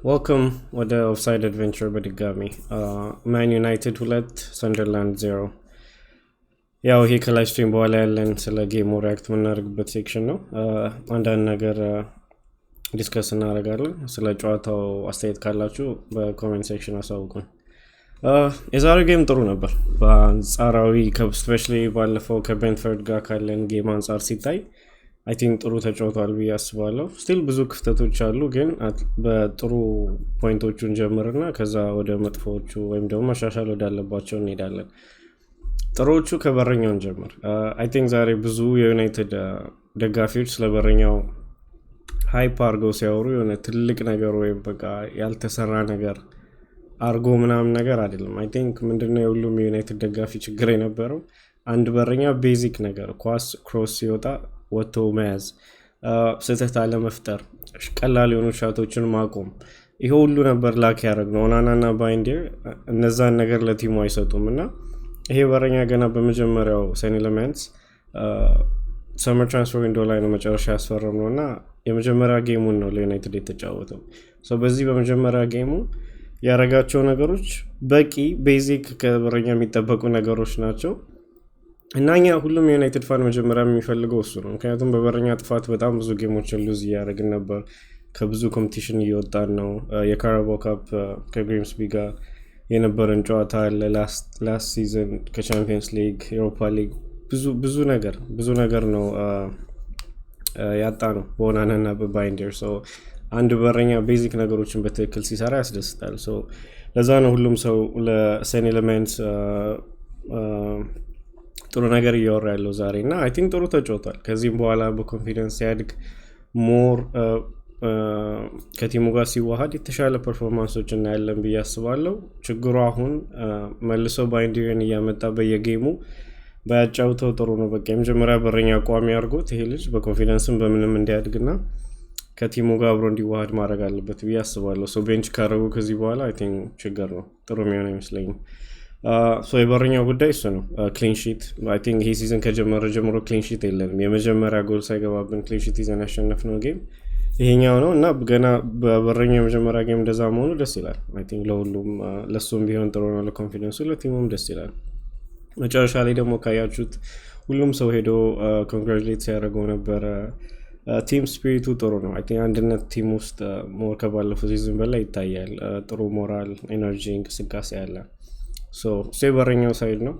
ወልካም ወደ ኦፍሳይድ አድቨንቸር በድጋሚ ማን ዩናይትድ 2 ሰንደርላንድ 0። ያው ይሄ ከላይቭ ስትሪም በኋላ ያለን ስለ ጌሙ ሪያክት የምናደርግበት ሴክሽን ነው። አንዳንድ ነገር ዲስከስ እናደርጋለን። ስለ ጨዋታው አስተያየት ካላችሁ በኮሜንት ሴክሽን አሳውቁን። የዛሬው ጌም ጥሩ ነበር በአንጻራዊ ስፔሻሊ ባለፈው ከቤንትፈርድ ጋር ካለን ጌም አንጻር ሲታይ አይ ቲንክ ጥሩ ተጫውቷል ብዬ አስባለሁ። ስቲል ብዙ ክፍተቶች አሉ፣ ግን በጥሩ ፖይንቶቹን ጀምርና ከዛ ወደ መጥፎዎቹ ወይም ደግሞ መሻሻል ወዳለባቸው እንሄዳለን። ጥሩዎቹ ከበረኛውን ጀምር። አይ ቲንክ ዛሬ ብዙ የዩናይትድ ደጋፊዎች ስለ በረኛው ሃይፕ አርገው ሲያወሩ የሆነ ትልቅ ነገር ወይም በቃ ያልተሰራ ነገር አርጎ ምናምን ነገር አይደለም። አይ ቲንክ ምንድነው የሁሉም የዩናይትድ ደጋፊ ችግር የነበረው አንድ በረኛ ቤዚክ ነገር ኳስ ክሮስ ሲወጣ ወጥቶ መያዝ፣ ስህተት አለመፍጠር፣ ቀላል የሆኑ ሻቶችን ማቆም፣ ይሄ ሁሉ ነበር ላክ ያደረግነው። ኦናናና ባይንዲር እነዛን ነገር ለቲሙ አይሰጡም እና ይሄ በረኛ ገና በመጀመሪያው ሰኒ ኤለመንትስ ሰመር ትራንስፈር ዊንዶ ላይ ነው መጨረሻ ያስፈረም ነው እና የመጀመሪያ ጌሙን ነው ለዩናይትድ የተጫወተው። በዚህ በመጀመሪያ ጌሙ ያረጋቸው ነገሮች በቂ ቤዚክ ከበረኛ የሚጠበቁ ነገሮች ናቸው እና እኛ ሁሉም የዩናይትድ ፋን መጀመሪያ የሚፈልገው እሱ ነው። ምክንያቱም በበረኛ ጥፋት በጣም ብዙ ጌሞችን ሉዝ እያደረግን ነበር፣ ከብዙ ኮምፒቲሽን እየወጣን ነው። የካራባኦ ካፕ ከግሪምስቢ ጋር የነበረን ጨዋታ አለ፣ ላስት ሲዝን ከቻምፒየንስ ሊግ፣ ኤሮፓ ሊግ ብዙ ነገር ነው ያጣ ነው በኦናናና በባይንደር። አንድ በረኛ ቤዚክ ነገሮችን በትክክል ሲሰራ ያስደስታል። ለዛ ነው ሁሉም ሰው ለሰኒ ኤለመንትስ ጥሩ ነገር እያወራ ያለው ዛሬ እና አይ ቲንክ ጥሩ ተጫውቷል። ከዚህም በኋላ በኮንፊደንስ ሲያድግ ሞር ከቲሙ ጋር ሲዋሃድ የተሻለ ፐርፎርማንሶች እናያለን ብዬ አስባለሁ። ችግሩ አሁን መልሶ ባይንዲርን እያመጣ በየጌሙ ባያጫውተው ጥሩ ነው። በቃ የመጀመሪያ በረኛ ቋሚ አድርጎት ይሄ ልጅ በኮንፊደንስም በምንም እንዲያድግና ከቲሙ ጋር አብሮ እንዲዋሃድ ማድረግ አለበት ብዬ አስባለሁ። ቤንች ካረጉ ከዚህ በኋላ አይ ቲንክ ችግር ነው፣ ጥሩ የሚሆን አይመስለኝም። የበረኛው ጉዳይ እሱ ነው። ክሊንሺት አይ ቲንክ ይሄ ሲዝን ከጀመረ ጀምሮ ክሊንሺት የለንም። የመጀመሪያ ጎል ሳይገባብን ክሊንሺት ይዘን ያሸነፍነው ጌም ይሄኛው ነው እና ገና በበረኛው የመጀመሪያ ጌም እንደዛ መሆኑ ደስ ይላል። አይ ቲንክ ለሁሉም ለሱም ቢሆን ጥሩ ነው፣ ለኮንፊደንሱ ለቲሙም ደስ ይላል። መጨረሻ ላይ ደግሞ ካያችሁት ሁሉም ሰው ሄዶ ኮንግራጁሌት ሲያደርገው ነበረ። ቲም ስፒሪቱ ጥሩ ነው። አይ ቲንክ አንድነት ቲም ውስጥ ሞር ከባለፈው ሲዝን በላይ ይታያል። ጥሩ ሞራል፣ ኤነርጂ፣ እንቅስቃሴ አለ። የበረኛው ሳይድ ነው።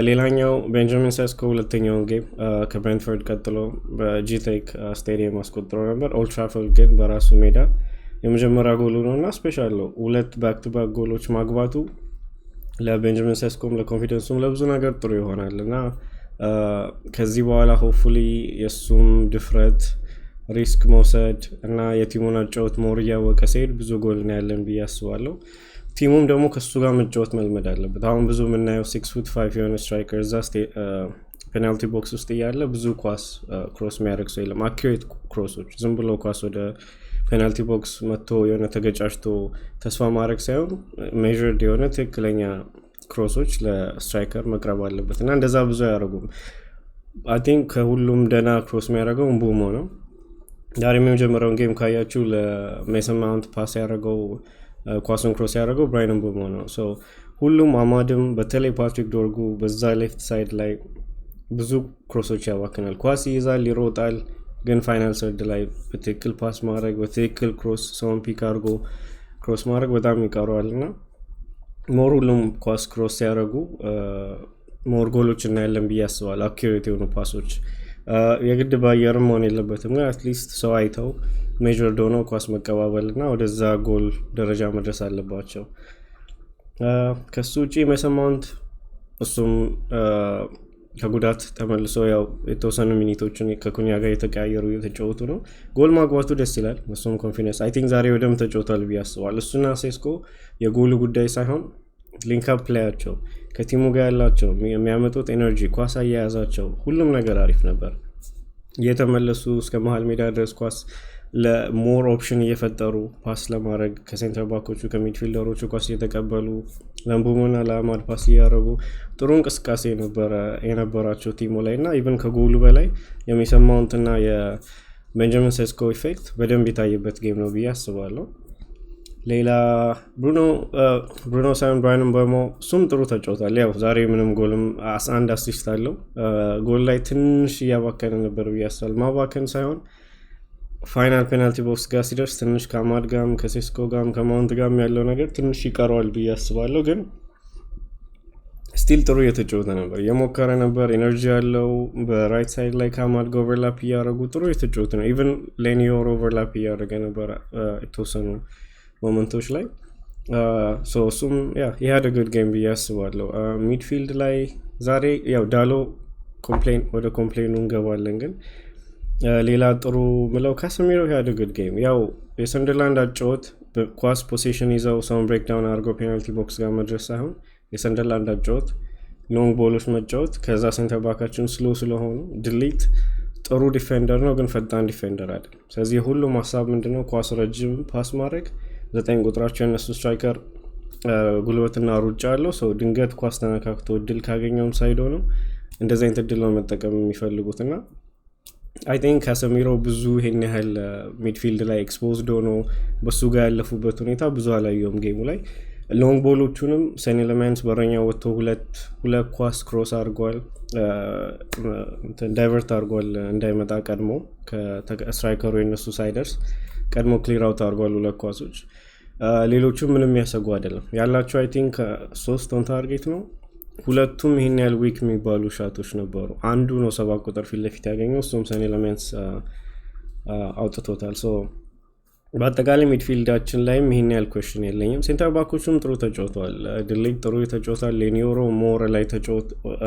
ሌላኛው ቤንጃሚን ሴስኮ ሁለተኛውን ጌም ከብሬንትፈርድ ቀጥሎ በጂቴክ ስቴዲየም አስቆጥሮ ነበር። ኦልድ ትራፎርድ ግን በራሱ ሜዳ የመጀመሪያ ጎሉ ነው እና ስፔሻል ነው። 2 ባክ ቱ ባክ ጎሎች ማግባቱ ለቤንጃሚን ሴስኮም ለኮንፊደንሱም ለብዙ ነገር ጥሩ ይሆናል እና ከዚህ በኋላ ሆፕፉሊ የእሱም ድፍረት፣ ሪስክ መውሰድ እና የቲሙን አጫወት ሞር እያወቀ ሲሄድ ብዙ ጎል እናያለን ብዬ አስባለሁ። ቲሙም ደግሞ ከሱ ጋር መጫወት መልመድ አለበት። አሁን ብዙ የምናየው 6'5" የሆነ ስትራይከር እዛ ፔናልቲ ቦክስ ውስጥ እያለ ብዙ ኳስ ክሮስ የሚያደርግ ሰው የለም። አኪሬት ክሮሶች ዝም ብሎ ኳስ ወደ ፔናልቲ ቦክስ መጥቶ የሆነ ተገጫጭቶ ተስፋ ማድረግ ሳይሆን ሜዥርድ የሆነ ትክክለኛ ክሮሶች ለስትራይከር መቅረብ አለበት እና እንደዛ ብዙ አያደርጉም። አይ ቲንክ ከሁሉም ደና ክሮስ የሚያደርገው ምቡሞ ነው። ዛሬም የመጀመሪያውን ጌም ካያችሁ ለሜሰን ማውንት ፓስ ያደረገው ኳሱን ክሮስ ያደረገው ብራያን ምቡሞ ነው። ሁሉም አማድም በተለይ ፓትሪክ ዶርጉ በዛ ሌፍት ሳይድ ላይ ብዙ ክሮሶች ያባክናል። ኳስ ይይዛል፣ ይሮጣል፣ ግን ፋይናል ሰርድ ላይ በትክክል ፓስ ማድረግ፣ በትክክል ክሮስ ሰውን ፒክ አድርጎ ክሮስ ማድረግ በጣም ይቀረዋል እና ሞር ሁሉም ኳስ ክሮስ ሲያደርጉ ሞር ጎሎች እናያለን ብዬ አስባለሁ። አኪሬት የሆኑ ፓሶች የግድ በአየርም መሆን የለበትም፣ ግን አትሊስት ሰው አይተው ሜጀርድ ሆነው ኳስ መቀባበል እና ወደዛ ጎል ደረጃ መድረስ አለባቸው። ከሱ ውጪ ሜሰን ማውንት እሱም ከጉዳት ተመልሶ ያው የተወሰኑ ሚኒቶችን ከኩኛ ጋር የተቀያየሩ እየተጫወቱ ነው። ጎል ማግባቱ ደስ ይላል። እሱም ኮንፊደንስ አይ ቲንክ ዛሬ ወደም ተጫውቷል ብዬ አስባለሁ። እሱና ሴስኮ የጎሉ ጉዳይ ሳይሆን ሊንክአፕ ፕሌያቸው ከቲሙ ጋር ያላቸው የሚያመጡት ኤነርጂ፣ ኳስ አያያዛቸው፣ ሁሉም ነገር አሪፍ ነበር። እየተመለሱ እስከ መሀል ሜዳ ድረስ ኳስ ለሞር ኦፕሽን እየፈጠሩ ፓስ ለማድረግ ከሴንተር ባኮቹ ከሚድፊልደሮቹ ኳስ እየተቀበሉ ለምቡሞና ለአማድ ፓስ እያደረጉ ጥሩ እንቅስቃሴ የነበራቸው ቲሙ ላይ እና ኢቨን ከጎሉ በላይ የሜሰን ማውንትና የቤንጃሚን ሴስኮ ኢፌክት በደንብ የታየበት ጌም ነው ብዬ አስባለሁ። ሌላ ብሩኖ ሳይሆን ብራያን ምቤሞ እሱም ጥሩ ተጫውቷል። ያው ዛሬ ምንም ጎልም 11 አሲስት አለው። ጎል ላይ ትንሽ እያባከነ ነበር ብዬ አስባለሁ። ማባከን ሳይሆን ፋይናል ፔናልቲ ቦክስ ጋር ሲደርስ ትንሽ ከአማድ ጋም ከሴስኮ ጋም ከማውንት ጋም ያለው ነገር ትንሽ ይቀረዋል ብዬ አስባለሁ። ግን ስቲል ጥሩ እየተጫወተ ነበር፣ እየሞከረ ነበር፣ ኤነርጂ ያለው በራይት ሳይድ ላይ ከአማድ ጋር ኦቨርላፕ እያደረጉ ጥሩ እየተጫወተ ነው። ኢቨን ሌኒዮር ኦቨርላፕ እያደረገ ነበር የተወሰኑ ሞመንቶች ላይ። እሱም የሃደ ጉድ ጌም ብዬ አስባለሁ። ሚድፊልድ ላይ ዛሬ ያው ዳሎ ወደ ኮምፕሌኑ እንገባለን። ግን ሌላ ጥሩ ምለው ካሰሚሮ የሃደ ጉድ ጌም። ያው የሰንደርላንድ አጫወት ኳስ ፖሴሽን ይዘው ሰውን ብሬክዳውን አድርገው ፔናልቲ ቦክስ ጋር መድረስ ሳይሆን የሰንደርላንድ አጫወት ሎንግ ቦሎች መጫወት፣ ከዛ ሴንተር ባካችን ስሎ ስለሆኑ ድሊት ጥሩ ዲፌንደር ነው ግን ፈጣን ዲፌንደር አይደለም። ስለዚህ ሁሉም ሀሳብ ምንድነው ኳስ ረጅም ፓስ ማድረግ፣ 9 ቁጥራቸው የነሱ ስትራይከር ጉልበትና ሩጫ አለው። ሰው ድንገት ኳስ ተነካክቶ እድል ካገኘውም ሳይዶ ነው እንደዚህ አይነት እድል ነው መጠቀም የሚፈልጉት እና አይ ቲንክ ካሰሚሮ ብዙ ይሄን ያህል ሚድፊልድ ላይ ኤክስፖዝድ ሆኖ በሱ ጋር ያለፉበት ሁኔታ ብዙ አላየውም ጌሙ ላይ። ሎንግ ቦሎቹንም ሰኒ ኤለመንትስ በረኛ ወጥቶ ሁለት ኳስ ክሮስ አድርጓል፣ ዳይቨርት አድርጓል እንዳይመጣ ቀድሞ ከስትራይከሩ የነሱ ሳይደርስ ቀድሞ ክሊር አውት አድርጓል 2 ኳሶች። ሌሎቹ ምንም የሚያሰጉ አይደለም ያላቸው። አይ ቲንክ 3 ኦን ታርጌት ነው፣ ሁለቱም ይህን ያህል ዊክ የሚባሉ ሻቶች ነበሩ። አንዱ ነው 7 ቁጥር ፊት ለፊት ያገኘው፣ እሱም ሰኒ ኤለመንትስ አውጥቶታል። በአጠቃላይ ሚድፊልዳችን ላይም ይህን ያህል ኮሽን የለኝም። ሴንተር ባኮቹም ጥሩ ተጫውተዋል። ድሌግ ጥሩ ተጫውቷል። ሌኒዮሮ ሞር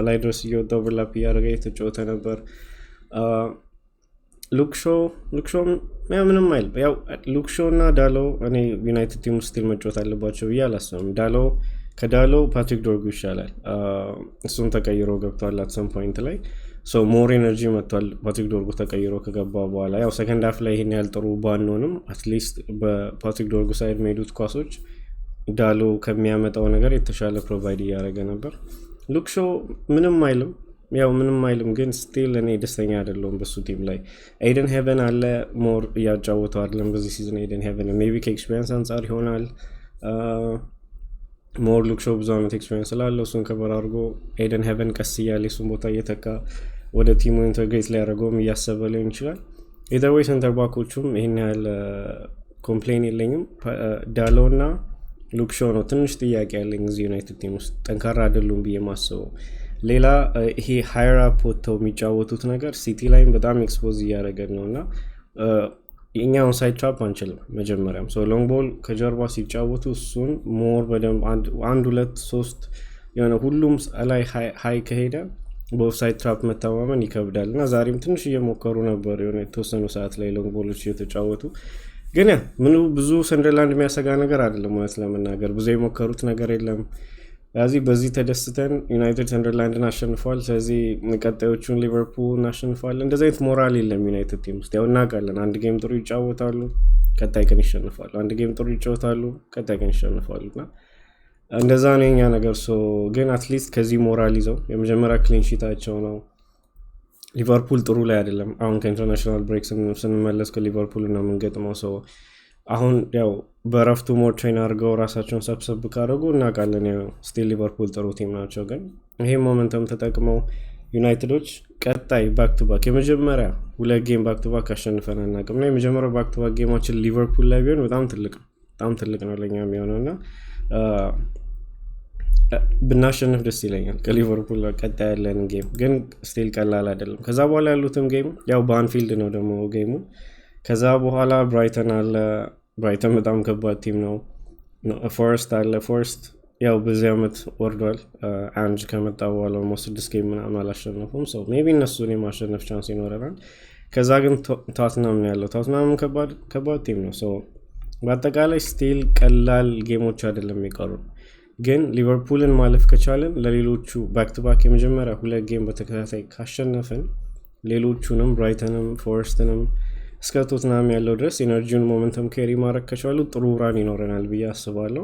ላይ ድረስ እየወጣ ኦቨርላፕ እያደረገ የተጫወተ ነበር። ሉክሾ ምንም አይል። ያው ሉክሾ እና ዳሎ እኔ ዩናይትድ ቲም ውስጥ መጫወት አለባቸው ብዬ አላስብም። ከዳሎ ፓትሪክ ዶርጉ ይሻላል። እሱም ተቀይሮ ገብቷል አትሰም ፖይንት ላይ ሞር ኤነርጂ መጥቷል ፓትሪክ ዶርጉ ተቀይሮ ከገባ በኋላ። ያው ሰከንድ ሃፍ ላይ ይሄን ያህል ጥሩ ባንሆንም አትሊስት በፓትሪክ ዶርጉ ሳይድ መሄዱት ኳሶች ዳሎ ከሚያመጣው ነገር የተሻለ ፕሮቫይድ እያደረገ ነበር። ሉክሾ ምንም አይልም ግን ስቲል እኔ ደስተኛ አይደለሁም በሱ ቲም ላይ። ኤደን ሄቨን አለ ሞር እያጫወተው አይደለም በዚህ ሲዝን። ኤደን ሄቨን ሜቢ ከኤክስፔሪንስ አንጻር ይሆናል ሞር ሉክሾ ብዙ ዓመት ኤክስፔሪንስ ስላለው እሱን ከበር አድርጎ ኤደን ሄቨን ቀስ እያለ እሱን ቦታ እየተካ ወደ ቲሙ ኢንተግሬት ሊያደርገውም እያሰበ ሊሆን ይችላል። ኢዘር ዌይ ሴንተር ባኮቹም ይህን ያህል ኮምፕሌን የለኝም። ዳሎ እና ሉክሾ ነው ትንሽ ጥያቄ ያለኝ እዚህ ዩናይትድ ቲም ውስጥ ጠንካራ አይደሉም ብዬ ማስበው። ሌላ ይሄ ሃየር አፕ ወጥተው የሚጫወቱት ነገር ሲቲ ላይም በጣም ኤክስፖዝ እያደረገን ነው እና እኛውን ሳይድ ትራፕ አንችልም። መጀመሪያም ሎንግ ቦል ከጀርባ ሲጫወቱ እሱን ሞር በደንብ 1 2 3 የሆነ ሁሉም ላይ ሃይ ከሄደ በኦፍሳይድ ትራፕ መተማመን ይከብዳል እና ዛሬም ትንሽ እየሞከሩ ነበር የሆነ የተወሰኑ ሰዓት ላይ ሎንግ ቦሎች እየተጫወቱ። ግን ብዙ ሰንደርላንድ የሚያሰጋ ነገር አይደለም እውነት ለመናገር ብዙ የሞከሩት ነገር የለም። በዚህ ተደስተን ዩናይትድ ሰንደርላንድን አሸንፏል። ስለዚህ ቀጣዮቹን ሊቨርፑል አሸንፏል። እንደዚህ አይነት ሞራል የለም ዩናይትድ ቲም ውስጥ። ያው እናውቃለን አንድ ጌም ጥሩ ይጫወታሉ ቀጣይ ቀን ይሸንፋሉ፣ አንድ ጌም ጥሩ ይጫወታሉ ቀጣይ ቀን ይሸንፋሉ እና እንደዛ ነው የኛ ነገር። ግን አትሊስት ከዚህ ሞራል ይዘው የመጀመሪያ ክሊን ሺታቸው ነው። ሊቨርፑል ጥሩ ላይ አይደለም። አሁን ከኢንተርናሽናል ብሬክ ስንመለስ ከሊቨርፑል ነው የምንገጥመው። አሁን ያው በረፍቱ ሞር ትሬን አድርገው ራሳቸውን ሰብሰብ ካደረጉ እናውቃለን ስቲል ሊቨርፑል ጥሩ ቲም ናቸው። ግን ይሄ ሞመንተም ተጠቅመው ዩናይትዶች ቀጣይ ባክ ቱ ባክ የመጀመሪያ 2 ጌም ባክ ቱ ባክ አሸንፈን አናውቅም እና የመጀመሪያው ባክ ቱ ባክ ጌማችን ሊቨርፑል ላይ ቢሆን በጣም ትልቅ ነው ለኛ የሚሆነው እና ብናሸንፍ ደስ ይለኛል ከሊቨርፑል ቀጣይ ያለን ጌም። ግን ስቲል ቀላል አይደለም። ከዛ በኋላ ያሉትም ጌም ያው በአንፊልድ ነው ደግሞ ጌሙ። ከዛ በኋላ ብራይተን አለ። ብራይተን በጣም ከባድ ቲም ነው። ፎረስት አለ። ፎረስት ያው በዚህ ዓመት ወርዷል። አንጅ ከመጣ በኋላ ኦልሞስት 6 ጌም ምናምን አላሸነፉም። ሜቢ እነሱን የማሸነፍ ቻንስ ይኖረናል። ከዛ ግን ቶትናም ነው ያለው። ቶትናም ከባድ ቲም ነው። በአጠቃላይ ስቲል ቀላል ጌሞች አይደለም የሚቀሩ። ግን ሊቨርፑልን ማለፍ ከቻለን ለሌሎቹ ባክ ቱ ባክ የመጀመሪያ 2 ጌም በተከታታይ ካሸነፍን ሌሎቹንም ብራይተንም ፎረስትንም እስከ ቶትናም ያለው ድረስ ኤነርጂውን ሞመንተም ካሪ ማድረግ ከቻሉ ጥሩ ራን ይኖረናል ብዬ አስባለሁ።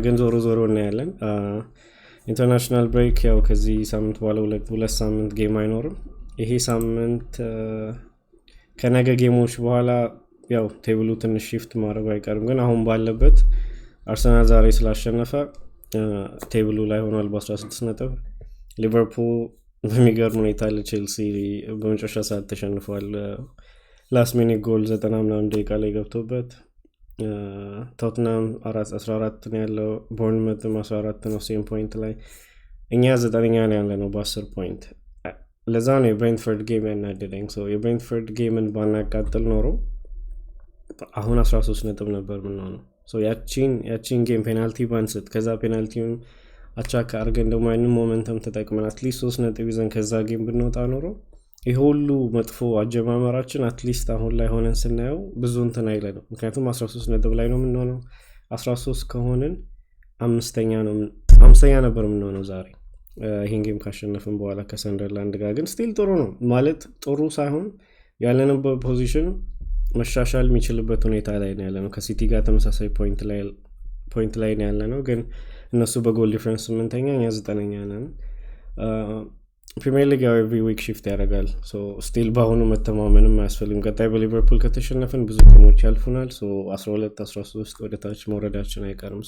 ግን ዞሮ እናያለን። ኢንተርናሽናል ብሬክ ያው ከዚህ ሳምንት በኋላ 2 ሳምንት ጌም አይኖርም። ይሄ ሳምንት ከነገ ጌሞች በኋላ ያው ቴብሉ ትንሽ ሺፍት ማድረጉ አይቀርም፣ ግን አሁን ባለበት አርሰናል ዛሬ ስላሸነፈ ቴብሉ ላይ ሆኗል በ16 ነጥብ። ሊቨርፑል በሚገርም ሁኔታ ለቼልሲ በመጨረሻ ሰዓት ተሸንፏል። ላስት ሚኒት ጎል 90 ምናምን ደቂቃ ላይ ገብቶበት። ቶትናም 14 ነው ያለው፣ ቦርንመትም 14 ነው ሴም ፖይንት ላይ። እኛ 9ኛ ነው ያለ ነው በ10 ፖይንት። ለዛ ነው የብሬንትፈርድ ጌም ያናደደኝ። የብሬንትፈርድ ጌምን ባናቃጥል ኖሮ አሁን 13 ነጥብ ነበር ምንሆነው። ያቺን ጌም ፔናልቲ ባንስት፣ ከዛ ፔናልቲውን አቻካ አርገን ደግሞ ያንን ሞመንተም ተጠቅመን አትሊስት 3 ነጥብ ይዘን ከዛ ጌም ብንወጣ ኖሮ ይህ ሁሉ መጥፎ አጀማመራችን አትሊስት አሁን ላይ ሆነን ስናየው ብዙ እንትን አይለንም። ምክንያቱም 13 ነጥብ ላይ ነው የምንሆነው። 13 ከሆንን 5ኛ ነበር የምንሆነው ዛሬ ይህን ጌም ካሸነፍን በኋላ ከሰንደርላንድ ጋር። ግን ስቲል ጥሩ ነው ማለት ጥሩ ሳይሆን ያለንበት ፖዚሽን መሻሻል የሚችልበት ሁኔታ ላይ ነው ያለነው። ከሲቲ ጋር ተመሳሳይ ፖይንት ላይ ነው ያለነው፣ ግን እነሱ በጎል ዲፍረንስ 8ኛ እኛ 9ኛ ነን። ፕሪሚየር ሊግ ያው ኤቭሪ ዊክ ሺፍት ያደርጋል። ስቲል በአሁኑ መተማመንም አያስፈልግም። ቀጣይ በሊቨርፑል ከተሸነፍን ብዙ ቲሞች ያልፉናል። 12 13 ወደ ታች መውረዳችን አይቀርም።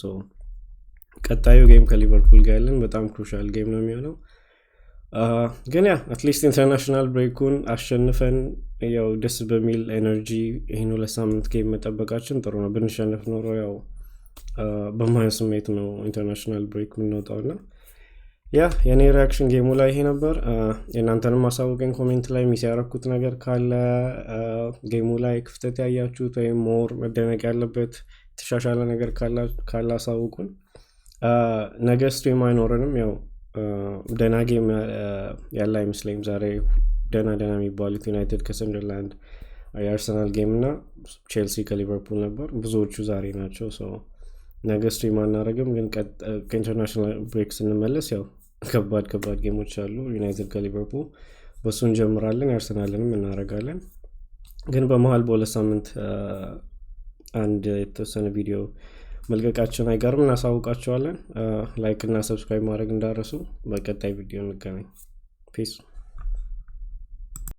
ቀጣዩ ጌም ከሊቨርፑል ጋር ያለን በጣም ክሩሻል ጌም ነው የሚሆነው። ግን አትሊስት ኢንተርናሽናል ብሬኩን አሸንፈን ያው ደስ በሚል ኤነርጂ ይህን 2 ሳምንት ጌም መጠበቃችን ጥሩ ነው። ብንሸነፍ ኖሮ ያው በማየው ስሜት ነው ኢንተርናሽናል ብሬክ የምንወጣውና የኔ ሪያክሽን ጌሙ ላይ ይሄ ነበር። የእናንተንም ማሳወቀኝ ኮሜንት ላይ ሚስ ያረኩት ነገር ካለ፣ ጌሙ ላይ ክፍተት ያያችሁት ወይም ሞር መደነቅ ያለበት የተሻሻለ ነገር ካለ አሳውቁን። ነገ ስትሪም አይኖረንም። ያው ደና ጌም ያለ አይመስለኝም ዛሬ። ደና የሚባሉት ዩናይትድ ከሰንደርላንድ፣ የአርሰናል ጌም እና ቼልሲ ከሊቨርፑል ነበር። ብዙዎቹ ዛሬ ናቸው። ነገ ስትሪም አናረግም። ግን ከኢንተርናሽናል ብሬክ ስንመለስ ያው ከባድ ጌሞች አሉ። ዩናይትድ ከሊቨርፑል በሱ እንጀምራለን፣ የአርሰናልንም እናረጋለን። ግን በመሀል በ2 ሳምንት አንድ የተወሰነ ቪዲዮ መልቀቃችን አይቀርም፣ እናሳውቃቸዋለን። ላይክ እና ሰብስክራይብ ማድረግ እንዳረሱ። በቀጣይ ቪዲዮ እንገናኝ። ፒስ